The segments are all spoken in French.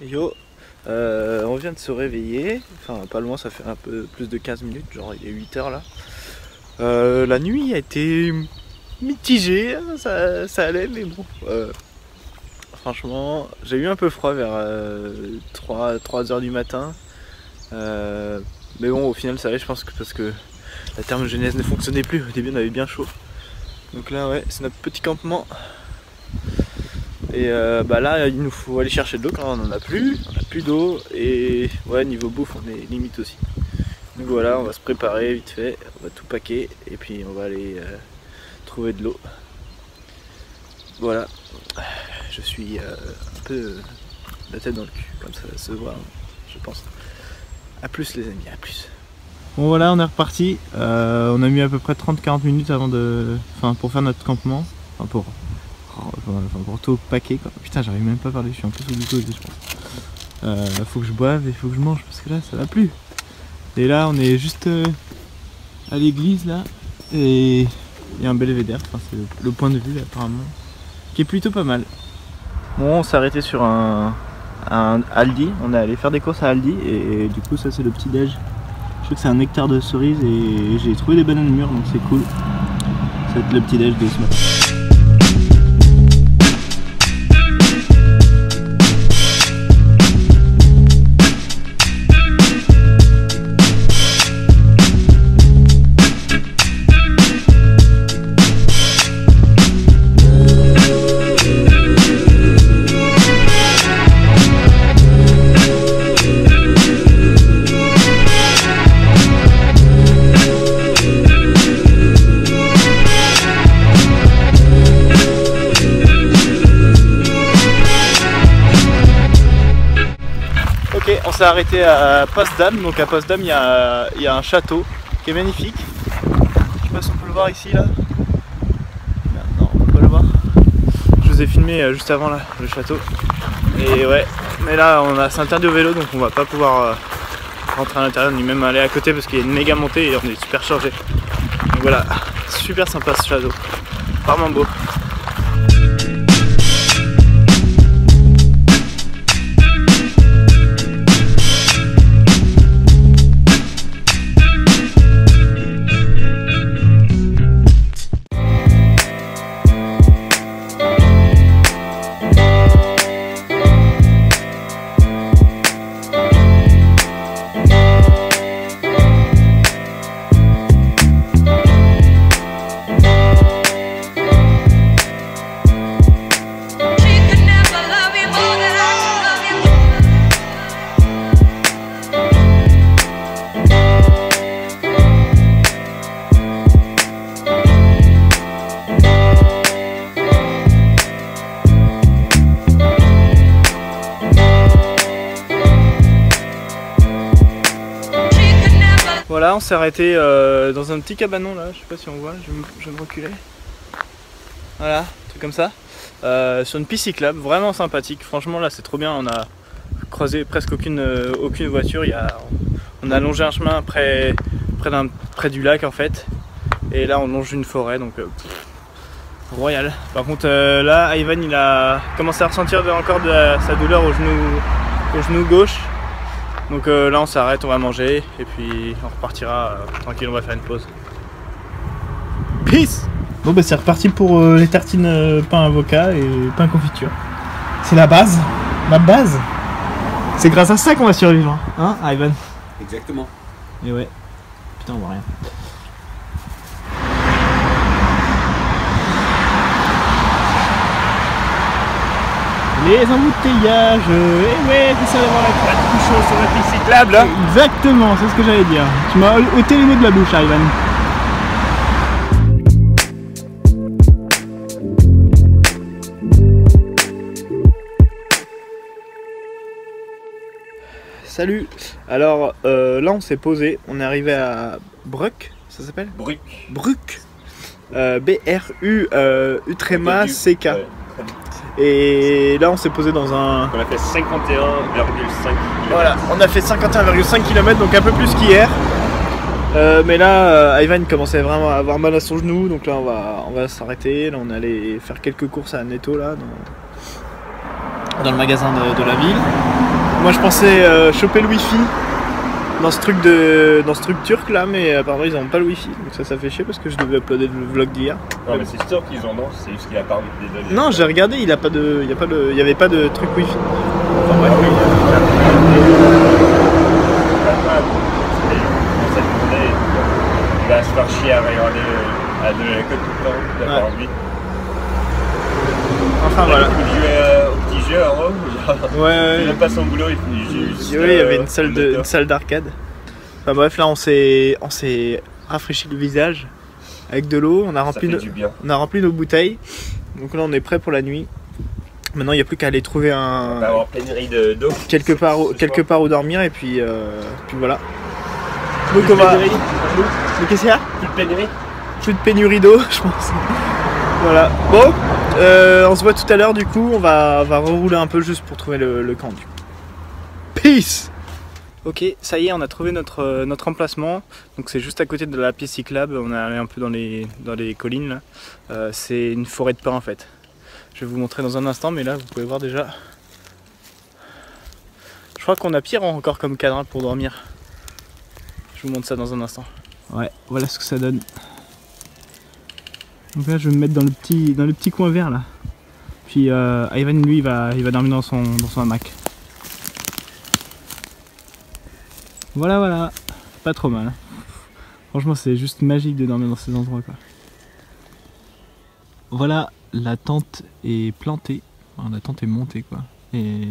Yo, on vient de se réveiller, enfin pas loin, ça fait un peu plus de 15 minutes, genre il est 8 h là. La nuit a été mitigée, ça allait, mais bon. Franchement, j'ai eu un peu froid vers 3 h du matin. Mais bon, au final ça allait, je pense que parce que la thermogénèse ne fonctionnait plus. Au début on avait bien chaud. Donc là ouais, c'est notre petit campement. Et bah là il nous faut aller chercher de l'eau quand on n'en a plus. On n'a plus d'eau et ouais, niveau bouffe on est limite aussi. Donc voilà, on va se préparer vite fait, on va tout packer et puis on va aller trouver de l'eau. Voilà, je suis un peu la tête dans le cul, comme ça se voit, je pense. A plus les amis, à plus. Bon voilà, on est reparti. On a mis à peu près 30-40 minutes avant de, pour faire notre campement, pour tout packer quoi. Putain, j'arrive même pas à parler, je suis un peu sous glucose je pense. Faut que je boive et faut que je mange parce que là ça va plus. Et là on est juste à l'église là et il y a un belvédère, c'est le point de vue là, apparemment, qui est plutôt pas mal. Bon, on s'est arrêté sur un Aldi, on est allé faire des courses à Aldi et du coup ça c'est le petit déj. Je crois que c'est un nectar de cerise et j'ai trouvé des bananes mûres donc c'est cool. Ça va être le petit déj de ce matin. Ok, on s'est arrêté à Potsdam, donc à Potsdam il y a un château qui est magnifique. Je sais pas si on peut le voir ici là. Non, on peut pas le voir. Je vous ai filmé juste avant là, le château. Et ouais, mais là c'est interdit au vélo donc on va pas pouvoir rentrer à l'intérieur ni même aller à côté parce qu'il y a une méga montée et on est super chargé. Donc voilà, super sympa ce château, vraiment beau. Voilà, on s'est arrêté dans un petit cabanon là, je sais pas si on voit, je vais me reculer. Voilà, un truc comme ça. Sur une piste cyclable, vraiment sympathique. Franchement là c'est trop bien, on a croisé presque aucune voiture. On a longé un chemin près du lac en fait. Et là on longe une forêt donc royal. Par contre là Ivan il a commencé à ressentir encore sa douleur au genou gauche. Donc là on s'arrête, on va manger et puis on repartira tranquille, on va faire une pause. Peace. Bon bah c'est reparti pour les tartines pain avocat et pain confiture. C'est la base, C'est grâce à ça qu'on va survivre, hein Ivan? Exactement. Et ouais, putain on voit rien. Les embouteillages, et ouais, c'est ça d'avoir la crête tout chaud sur la piste cyclable là. Exactement, c'est ce que j'allais dire. Tu m'as ôté les mots de la bouche, Ivan. Salut. Alors là on s'est posé, on est arrivé à Bruck, ça s'appelle Bruck. Bruck. B-R-U-C-K. Ouais. Et là on s'est posé dans un... On a fait 51,5 km. Voilà, on a fait 51,5 km, donc un peu plus qu'hier. Mais là, Ivan commençait vraiment à avoir mal à son genou, donc là on va s'arrêter. Là on est allé faire quelques courses à Netto là. dans le magasin de la ville. Moi je pensais choper le wifi dans ce truc turc là, mais apparemment ils n'ont pas le wifi, donc ça fait chier parce que je devais uploader le vlog d'hier. Non mais c'est sûr qu'ils en ont, c'est juste qu'il a pas des. Non, j'ai regardé, il y avait pas de truc wifi. Enfin bref. Il va se faire chier à regarder à de la côte tout le temps, il a pas envie. Enfin voilà. Il jouait au petit jeu en haut. Ouais. Il n'aime pas son boulot, il juste. Oui, il y avait une salle d'arcade. Enfin bref, là on s'est rafraîchi le visage avec de l'eau, on a rempli nos bouteilles. Donc là on est prêt pour la nuit. Maintenant il n'y a plus qu'à aller trouver on va avoir pénurie d'eau. quelque part où dormir et puis voilà. Donc on va. Mais qu'est-ce qu'il y a? Plus de pénurie. Plus de pénurie d'eau, je pense. Voilà. Bon, on se voit tout à l'heure du coup, on va rerouler un peu juste pour trouver le camp du coup. Peace. Ok, ça y est, on a trouvé notre emplacement. Donc c'est juste à côté de la piste cyclable, on est allé un peu dans les collines là. C'est une forêt de pins en fait. Je vais vous montrer dans un instant, mais là vous pouvez voir déjà. Je crois qu'on a pire encore comme cadre pour dormir. Je vous montre ça dans un instant. Ouais, voilà ce que ça donne. Donc là je vais me mettre dans le petit coin vert là. Puis Ivan lui il va dormir dans son hamac. Voilà, pas trop mal. Franchement c'est juste magique de dormir dans ces endroits quoi. Voilà, la tente est plantée, enfin, la tente est montée quoi. Et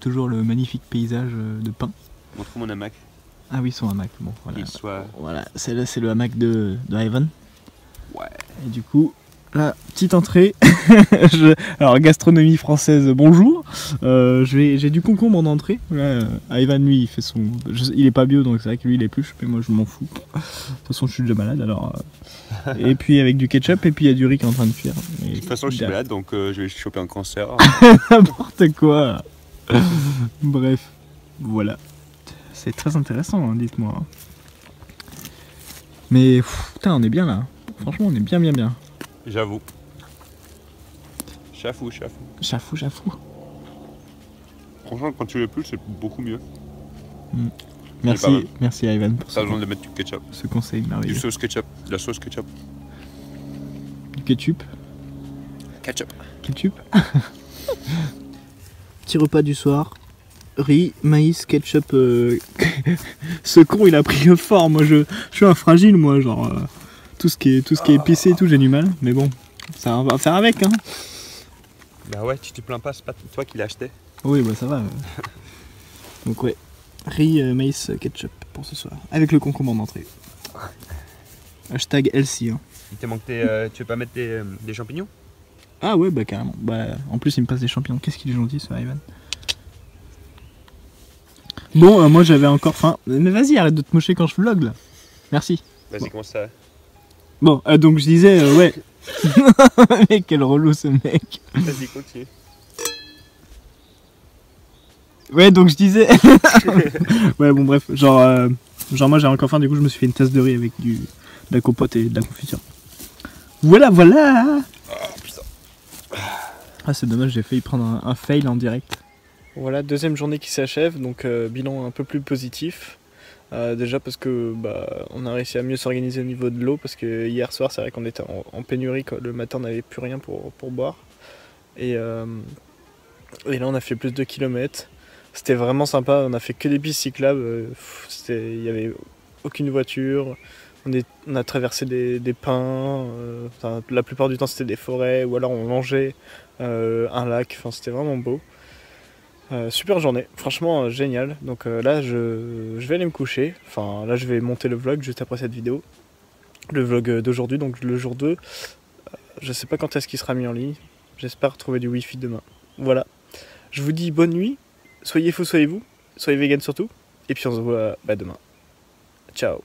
toujours le magnifique paysage de pins. Montre mon hamac. Ah oui, son hamac, bon voilà. Voilà, celle-là c'est le hamac de Ivan. Ouais. Et du coup, la petite entrée. Alors gastronomie française, bonjour. J'ai du concombre en entrée. Là, Ivan lui il fait son. Il est pas bio donc c'est vrai que lui il épluche, mais moi je m'en fous. De toute façon je suis déjà malade alors. Et puis avec du ketchup et puis il y a du riz qui est en train de cuire. De toute façon je suis malade donc je vais choper un cancer. N'importe quoi. Bref, voilà. C'est très intéressant, hein, dites-moi. Mais putain on est bien là. Franchement on est bien. J'avoue. Chafou. Franchement, quand tu l'as plus, c'est beaucoup mieux. Merci Ivan pour ça. Besoin de mettre du ketchup. Ce conseil merveilleux. Du sauce ketchup. La sauce ketchup. Du ketchup. Ketchup. Petit repas du soir. Riz, maïs, ketchup. Ce con il a pris le fort. Moi je suis un fragile moi genre. Tout ce qui est épicé et tout, j'ai du mal, mais bon, ça va faire avec, hein. Bah ouais, tu te plains pas, c'est pas toi qui l'as acheté. Oui, bah ça va. Donc ouais, riz, maïs, ketchup pour ce soir, avec le concombre en entrée. Hashtag healthy, hein. Il t'a manqué, tu veux pas mettre des champignons? Ah ouais, bah carrément. Bah, en plus, il me passe des champignons. Qu'est-ce qu'il est gentil, ce Ivan. Bon, moi j'avais encore faim. Mais vas-y, arrête de te mocher quand je vlog là. Merci. Vas-y, comment ça? Bon, donc je disais, ouais. Mais quel relou ce mec. Vas-y, continue. Ouais, donc je disais. Ouais, bon, bref. Genre moi j'ai encore faim, du coup je me suis fait une tasse de riz avec de la compote et de la confiture. Voilà. Oh putain. Ah, c'est dommage, j'ai failli prendre un fail en direct. Voilà, deuxième journée qui s'achève, donc bilan un peu plus positif. Déjà parce que on a réussi à mieux s'organiser au niveau de l'eau, parce que hier soir c'est vrai qu'on était en pénurie, quoi. Le matin on n'avait plus rien pour boire. Et là on a fait plus de kilomètres. C'était vraiment sympa, on a fait que des pistes cyclables, il n'y avait aucune voiture. On a traversé des pins, la plupart du temps c'était des forêts, ou alors on longeait un lac, c'était vraiment beau. Super journée, franchement génial. Donc là je vais aller me coucher. Enfin là je vais monter le vlog juste après cette vidéo. Le vlog d'aujourd'hui, donc le jour 2. Je sais pas quand est-ce qu'il sera mis en ligne. J'espère trouver du wifi demain. Voilà. Je vous dis bonne nuit. Soyez fous, soyez vous. Soyez vegan surtout. Et puis on se voit demain. Ciao.